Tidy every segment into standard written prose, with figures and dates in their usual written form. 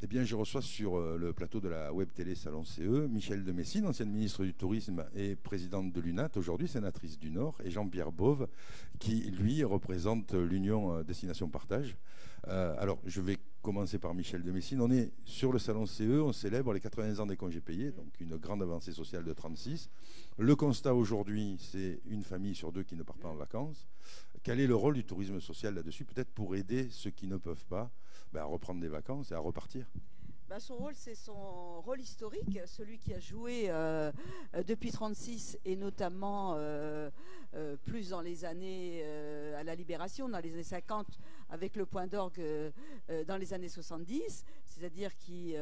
Eh bien, je reçois sur le plateau de la web télé Salon CE Michel de Messine, ancienne ministre du Tourisme et présidente de l'UNAT, aujourd'hui sénatrice du Nord, et Jean-Pierre Bauve, qui, lui, représente l'Union Destination Partage. Alors, je vais commencer par Michel de Messine. On est sur le Salon CE, on célèbre les 80 ans des congés payés, donc une grande avancée sociale de 36. Le constat aujourd'hui, c'est une famille sur deux qui ne part pas en vacances. Quel est le rôle du tourisme social là-dessus, peut-être pour aider ceux qui ne peuvent pas à reprendre des vacances et à repartir? Son rôle, c'est son rôle historique, celui qui a joué depuis 1936 et notamment plus dans les années à la Libération, dans les années 50, avec le point d'orgue dans les années 70, c'est-à-dire qui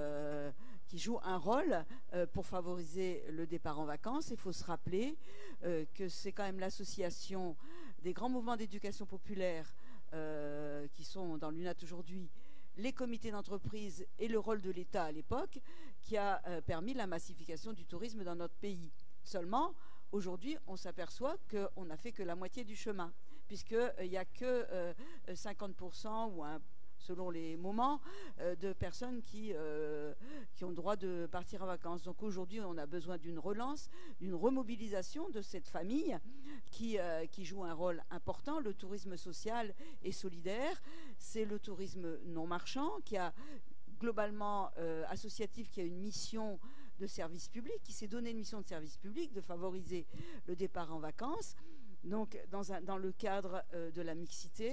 joue un rôle pour favoriser le départ en vacances. Il faut se rappeler que c'est quand même l'association des grands mouvements d'éducation populaire qui sont dans l'UNAT aujourd'hui, les comités d'entreprise et le rôle de l'État à l'époque, qui a permis la massification du tourisme dans notre pays. Seulement, aujourd'hui, on s'aperçoit qu'on n'a fait que la moitié du chemin, puisqu'il n'y a que 50% ou selon les moments, de personnes qui ont le droit de partir en vacances. Donc aujourd'hui, on a besoin d'une relance, d'une remobilisation de cette famille qui joue un rôle important. Le tourisme social et solidaire, c'est le tourisme non marchand qui a globalement associatif, qui a une mission de service public, qui s'est donné une mission de service public de favoriser le départ en vacances. Donc, dans le cadre de la mixité,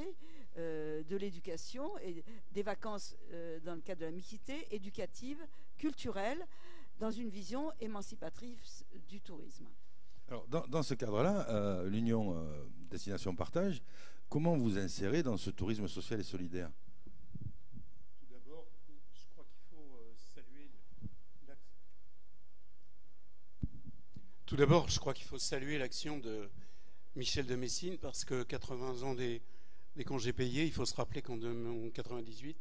de l'éducation et des vacances dans le cadre de la mixité éducative, culturelle, dans une vision émancipatrice du tourisme. Alors, dans ce cadre-là, l'Union Destination Partage, comment vous insérez dans ce tourisme social et solidaire? Tout d'abord, je crois qu'il faut saluer l'action de Michel de Messine, parce que 80 ans des congés payés, il faut se rappeler qu'en 1998,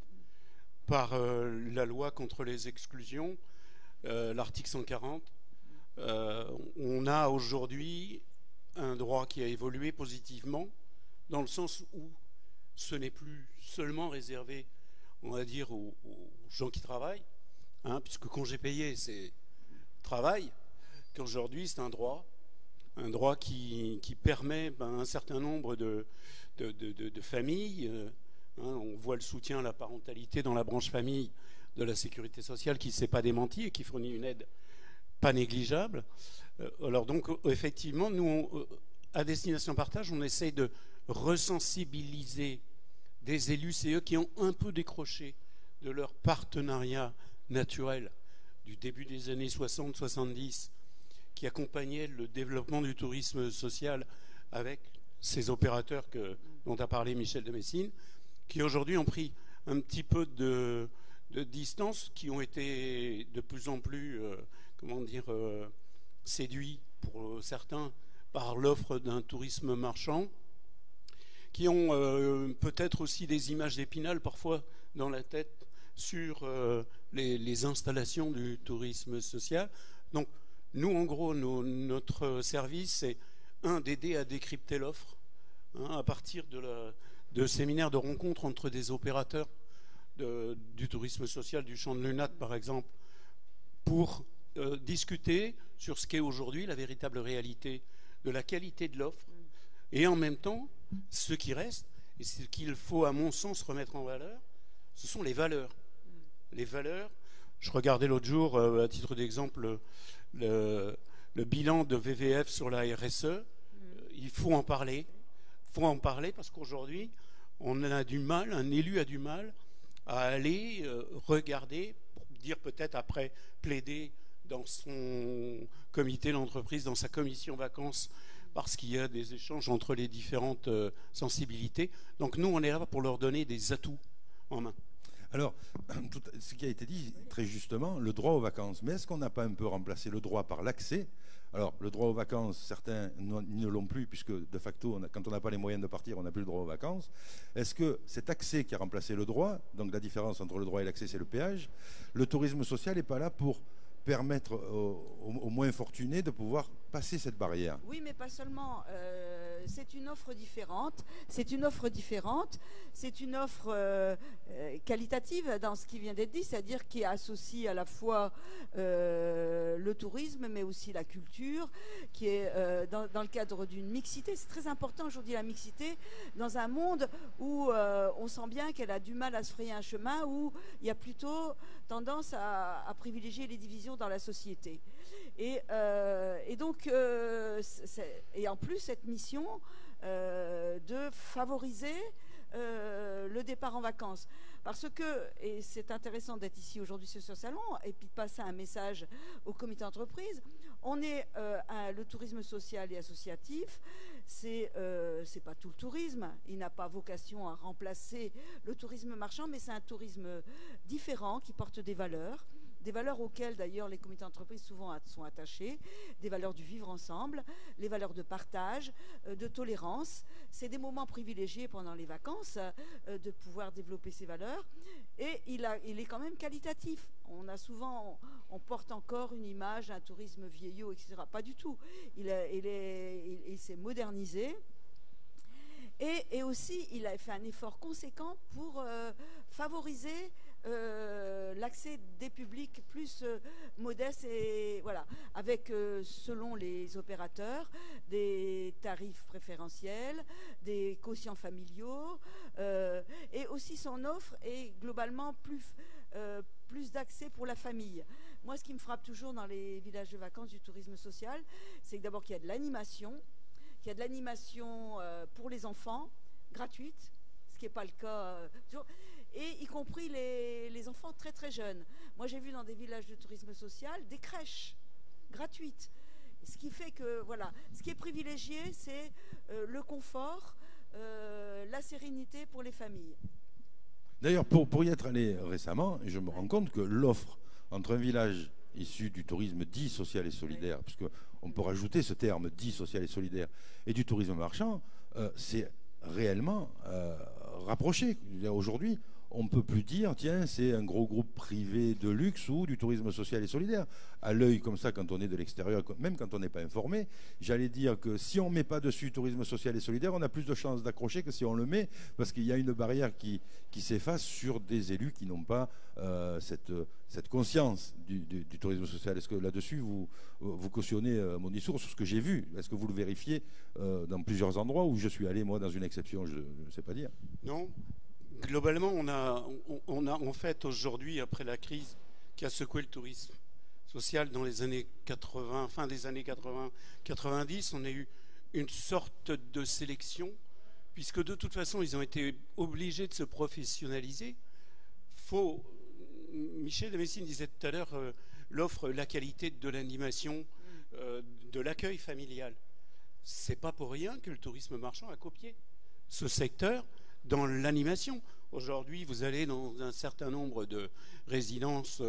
par la loi contre les exclusions, l'article 140, on a aujourd'hui un droit qui a évolué positivement, dans le sens où ce n'est plus seulement réservé, on va dire, aux gens qui travaillent, puisque congé payé, c'est travail, qu'aujourd'hui c'est un droit qui permet à un certain nombre de familles, on voit le soutien à la parentalité dans la branche famille de la sécurité sociale qui ne s'est pas démenti et qui fournit une aide pas négligeable. Alors donc effectivement, nous, à Destination Partage, on essaye de resensibiliser des élus CE qui ont un peu décroché de leur partenariat naturel du début des années 60-70, qui accompagnait le développement du tourisme social avec ces opérateurs dont a parlé Michel de Messine, qui aujourd'hui ont pris un petit peu de distance, qui ont été de plus en plus, séduits pour certains par l'offre d'un tourisme marchand, qui ont peut-être aussi des images d'Épinal parfois dans la tête sur les installations du tourisme social. Donc, nous, en gros, notre service, c'est d'aider à décrypter l'offre à partir de séminaires de rencontres entre des opérateurs du tourisme social du champ de l'UNAT, par exemple, pour discuter sur ce qu'est aujourd'hui la véritable réalité de la qualité de l'offre, et en même temps, ce qui reste, et ce qu'il faut, à mon sens, remettre en valeur, ce sont les valeurs. Les valeurs, je regardais l'autre jour, à titre d'exemple, le bilan de VVF sur la RSE. Il faut en parler. Il faut en parler parce qu'aujourd'hui, on a du mal, un élu a du mal à aller regarder, pour dire peut-être après, plaider dans son comité d'entreprise, dans sa commission vacances, parce qu'il y a des échanges entre les différentes sensibilités. Donc nous, on est là pour leur donner des atouts en main. Alors, tout ce qui a été dit très justement, le droit aux vacances. Mais est-ce qu'on n'a pas un peu remplacé le droit par l'accès? Alors, le droit aux vacances, certains ne l'ont plus, puisque de facto, quand on n'a pas les moyens de partir, on n'a plus le droit aux vacances. Est-ce que cet accès qui a remplacé le droit, donc la différence entre le droit et l'accès, c'est le péage, le tourisme social n'est pas là pour permettre aux moins fortunés de pouvoir passer cette barrière. Oui, mais pas seulement. C'est une offre différente. C'est une offre différente. C'est une offre qualitative dans ce qui vient d'être dit, c'est-à-dire qui associe à la fois le tourisme, mais aussi la culture, qui est dans le cadre d'une mixité. C'est très important aujourd'hui la mixité dans un monde où on sent bien qu'elle a du mal à se frayer un chemin, où il y a plutôt tendance à privilégier les divisions dans la société. Et donc, et en plus, cette mission de favoriser le départ en vacances. Parce que, et c'est intéressant d'être ici aujourd'hui sur ce salon, et puis de passer un message au comité d'entreprise, on est le tourisme social et associatif, c'est pas tout le tourisme, il n'a pas vocation à remplacer le tourisme marchand, mais c'est un tourisme différent qui porte des valeurs auxquelles d'ailleurs les comités d'entreprise souvent sont attachés, des valeurs du vivre ensemble, les valeurs de partage, de tolérance. C'est des moments privilégiés pendant les vacances de pouvoir développer ces valeurs, et il est quand même qualitatif. On porte encore une image, un tourisme vieillot, etc. Pas du tout. Il s'est modernisé. Et aussi, il a fait un effort conséquent pour favoriser l'accès des publics plus modestes, et voilà, avec selon les opérateurs des tarifs préférentiels, des quotients familiaux, et aussi son offre est globalement plus d'accès pour la famille. Moi, ce qui me frappe toujours dans les villages de vacances du tourisme social, c'est que d'abord qu'il y a de l'animation, pour les enfants, gratuite, ce qui n'est pas le cas toujours, et y compris les enfants très très jeunes. Moi, j'ai vu dans des villages de tourisme social des crèches gratuites. Ce qui fait que, voilà, ce qui est privilégié, c'est le confort, la sérénité pour les familles. D'ailleurs, pour y être allé récemment, je me rends compte que l'offre entre un village issu du tourisme dit social et solidaire, puisqu'on peut rajouter ce terme dit social et solidaire, et du tourisme marchand, c'est réellement rapproché. Aujourd'hui, on ne peut plus dire, tiens, c'est un gros groupe privé de luxe ou du tourisme social et solidaire. À l'œil comme ça, quand on est de l'extérieur, même quand on n'est pas informé, j'allais dire que si on ne met pas dessus tourisme social et solidaire, on a plus de chances d'accrocher que si on le met, parce qu'il y a une barrière qui s'efface sur des élus qui n'ont pas cette conscience du tourisme social. Est-ce que là-dessus, vous cautionnez mon discours sur ce que j'ai vu? Est-ce que vous le vérifiez dans plusieurs endroits où je suis allé, moi, dans une exception, je ne sais pas dire? Non. Globalement, on a en fait aujourd'hui, après la crise qui a secoué le tourisme social dans les années 80, fin des années 80-90, on a eu une sorte de sélection, puisque de toute façon, ils ont été obligés de se professionnaliser. Michel de Messine disait tout à l'heure l'offre, la qualité de l'animation, de l'accueil familial. C'est pas pour rien que le tourisme marchand a copié ce secteur dans l'animation. Aujourd'hui, vous allez dans un certain nombre de résidences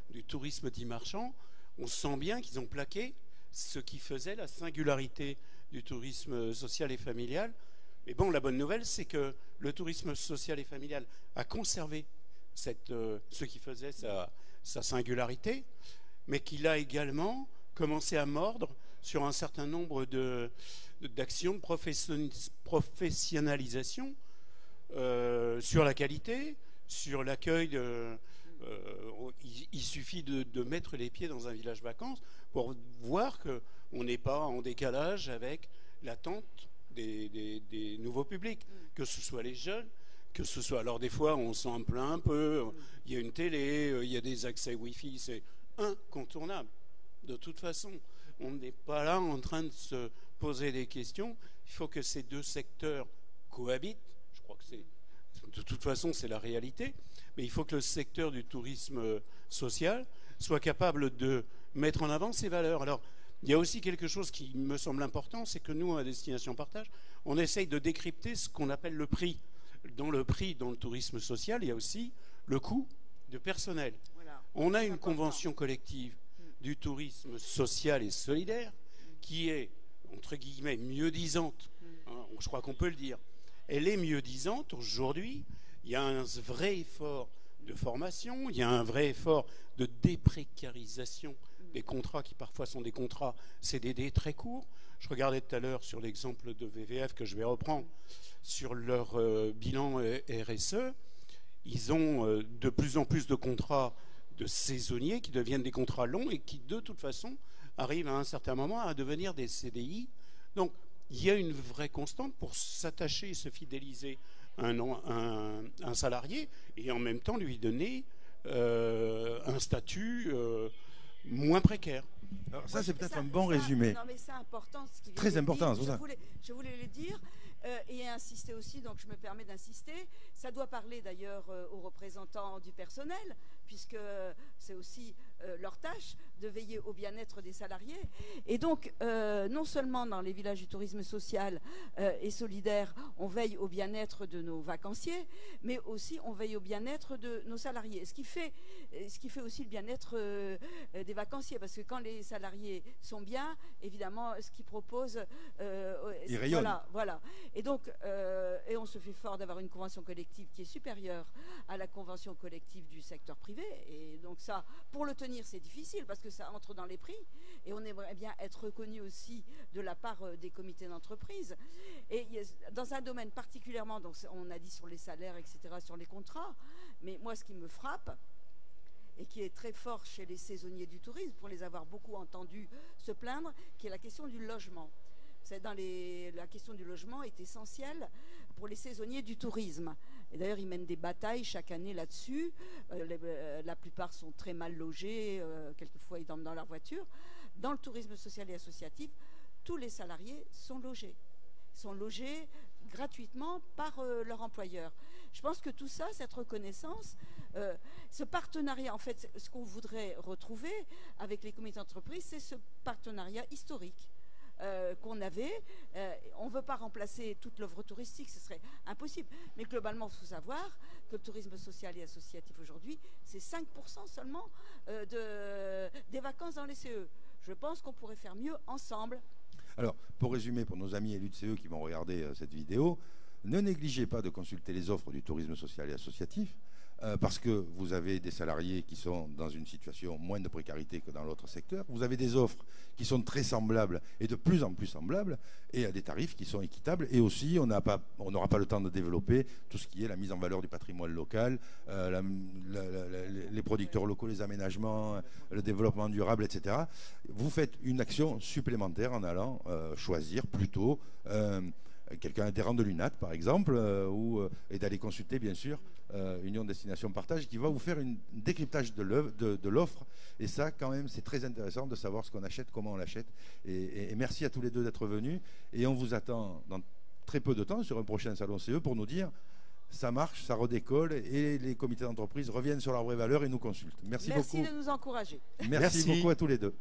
du tourisme dit marchand, on sent bien qu'ils ont plaqué ce qui faisait la singularité du tourisme social et familial. Mais bon, la bonne nouvelle, c'est que le tourisme social et familial a conservé ce qui faisait sa singularité, mais qu'il a également commencé à mordre sur un certain nombre d'actions de professionnalisation, sur la qualité, sur l'accueil. Il suffit de mettre les pieds dans un village vacances pour voir qu'on n'est pas en décalage avec l'attente des nouveaux publics, que ce soit les jeunes, que ce soit... Alors des fois on s'en plaint un peu, il y a une télé, il y a des accès Wi-Fi, c'est incontournable. De toute façon, on n'est pas là en train de se poser des questions. Il faut que ces deux secteurs cohabitent. Je crois que de toute façon, c'est la réalité. Mais il faut que le secteur du tourisme social soit capable de mettre en avant ses valeurs. Alors, il y a aussi quelque chose qui me semble important, c'est que nous, à Destination Partage, on essaye de décrypter ce qu'on appelle le prix. Dans le prix, dans le tourisme social, il y a aussi le coût de personnel. Voilà. On a une convention collective du tourisme social et solidaire qui est, entre guillemets, mieux-disante. Hein, je crois qu'on peut le dire. Elle est mieux-disante. Aujourd'hui, il y a un vrai effort de formation, il y a un vrai effort de déprécarisation des contrats qui parfois sont des contrats CDD très courts. Je regardais tout à l'heure sur l'exemple de VVF que je vais reprendre sur leur bilan RSE. Ils ont de plus en plus de contrats de saisonniers qui deviennent des contrats longs et qui de toute façon arrivent à un certain moment à devenir des CDI. Donc il y a une vraie constante pour s'attacher et se fidéliser à un salarié et en même temps lui donner un statut moins précaire. Alors ça, c'est peut-être un bon résumé. Non, mais c'est important. Ce qui vient Très important, dire, c'est ça. Je voulais le dire et insister aussi, donc je me permets d'insister. Ça doit parler d'ailleurs aux représentants du personnel, puisque c'est aussi leur tâche de veiller au bien-être des salariés. Et donc, non seulement dans les villages du tourisme social et solidaire, on veille au bien-être de nos vacanciers, mais aussi on veille au bien-être de nos salariés. Ce qui fait aussi le bien-être des vacanciers, parce que quand les salariés sont bien, évidemment, ce qu'ils proposent, ils rayonnent. Voilà. Et donc, et on se fait fort d'avoir une convention collective qui est supérieure à la convention collective du secteur privé. Et donc ça, pour le tenir, c'est difficile parce que ça entre dans les prix. Et on aimerait bien être reconnu aussi de la part des comités d'entreprise. Et dans un domaine particulièrement, donc on a dit sur les salaires, etc., sur les contrats. Mais moi, ce qui me frappe, et qui est très fort chez les saisonniers du tourisme, pour les avoir beaucoup entendus se plaindre, qui est la question du logement. La question du logement est essentielle pour les saisonniers du tourisme. Et d'ailleurs, ils mènent des batailles chaque année là-dessus. La plupart sont très mal logés, quelquefois ils dorment dans leur voiture. Dans le tourisme social et associatif, tous les salariés sont logés. Ils sont logés gratuitement par leur employeur. Je pense que tout ça, cette reconnaissance, ce partenariat, en fait, ce qu'on voudrait retrouver avec les comités d'entreprise, c'est ce partenariat historique qu'on avait. On ne veut pas remplacer toute l'œuvre touristique, ce serait impossible. Mais globalement, il faut savoir que le tourisme social et associatif aujourd'hui, c'est 5% seulement des vacances dans les CE. Je pense qu'on pourrait faire mieux ensemble. Alors, pour résumer, pour nos amis élus de CE qui vont regarder cette vidéo, ne négligez pas de consulter les offres du tourisme social et associatif, parce que vous avez des salariés qui sont dans une situation moins de précarité que dans l'autre secteur. Vous avez des offres qui sont très semblables et de plus en plus semblables, et à des tarifs qui sont équitables. Et aussi, on n'aura pas le temps de développer tout ce qui est la mise en valeur du patrimoine local, les producteurs locaux, les aménagements, le développement durable, etc. Vous faites une action supplémentaire en allant choisir plutôt quelqu'un adhérent de l'UNAT, par exemple, et d'aller consulter, bien sûr, Union Destination Partage, qui va vous faire un décryptage de l'offre. Et ça, quand même, c'est très intéressant de savoir ce qu'on achète, comment on l'achète. Et merci à tous les deux d'être venus. Et on vous attend dans très peu de temps sur un prochain salon CE pour nous dire ça marche, ça redécolle, et les comités d'entreprise reviennent sur leurs vraies valeurs et nous consultent. Merci beaucoup. Merci de nous encourager. Merci beaucoup à tous les deux.